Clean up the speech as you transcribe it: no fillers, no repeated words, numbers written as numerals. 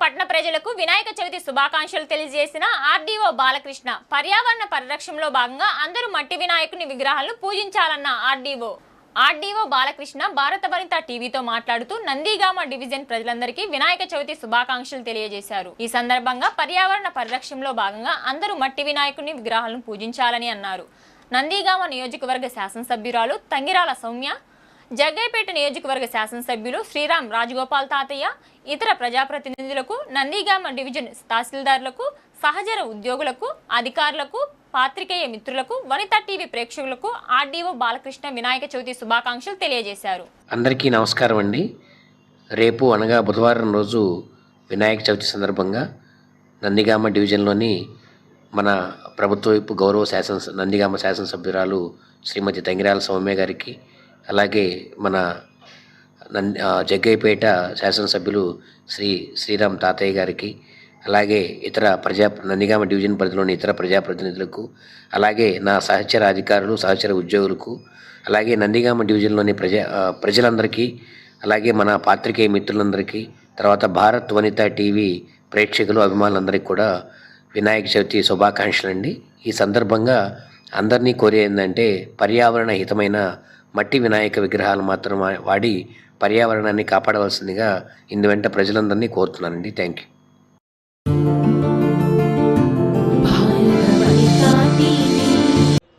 పట్టణ ప్రజలకు వినాయక చవితి శుభాకాంక్షలు తెలియజేసిన ఆర్డీఓ బాలకృష్ణ పర్యావరణ పరిరక్షణలో భాగంగా అందరూ మట్టి వినాయకుని విగ్రహాలను పూజించాలన్న ఆర్డీఓ బాలకృష్ణ భారత వనిత టీవీతో మాట్లాడుతూ నందిగామ డివిజన్ ప్రజలందరికీ వినాయక చవితి శుభాకాంక్షలు తెలియజేశారు. ఈ సందర్భంగా పర్యావరణ పరిరక్షణలో భాగంగా అందరూ మట్టి వినాయకుని విగ్రహాలను పూజించాలని అన్నారు. నందిగామ నియోజకవర్గ శాసనసభ్యురాలు తంగిరాల సౌమ్య, జగ్గైపేట నియోజకవర్గ శాసనసభ్యులు శ్రీరామ్ రాజగోపాల్ తాతయ్య, ఇతర ప్రజాప్రతినిధులకు, నందిగామ డివిజన్ తహసీల్దార్లకు, సహచర ఉద్యోగులకు, అధికారులకు, పాత్రికేయ మిత్రులకు, వనిత టీవీ ప్రేక్షకులకు ఆర్డీఓ బాలకృష్ణ వినాయక చవితి శుభాకాంక్షలు తెలియజేశారు. అందరికీ నమస్కారం అండి. రేపు అనగా బుధవారం రోజు వినాయక చవితి సందర్భంగా నందిగామ డివిజన్లోని మన ప్రభుత్వ వైపు గౌరవ నందిగామ శాసనసభ్యురాలు శ్రీమతి తంగిరాల సౌమ్య గారికి, అలాగే మన జగ్గైపేట శాసనసభ్యులు శ్రీరామ్ తాతయ్య గారికి, అలాగే ఇతర నందిగామ డివిజన్ పరిధిలోని ఇతర ప్రజాప్రతినిధులకు, అలాగే నా సహచర అధికారులు, సహచర ఉద్యోగులకు, అలాగే నందిగామ డివిజన్లోని ప్రజలందరికీ, అలాగే మన పాత్రికేయ మిత్రులందరికీ, తర్వాత భారత్ వనిత టీవీ ప్రేక్షకులు, అభిమానులందరికీ కూడా వినాయక చవితి శుభాకాంక్షలు అండి. ఈ సందర్భంగా అందరినీ కోరేది ఏంటంటే పర్యావరణ హితమైన మట్టి వినాయక విగ్రహాలు మాత్రం వాడి పర్యావరణాన్ని కాపాడవలసిందిగా ఇందువెంట ప్రజలందరినీ కోరుతున్నానండి. Thank you.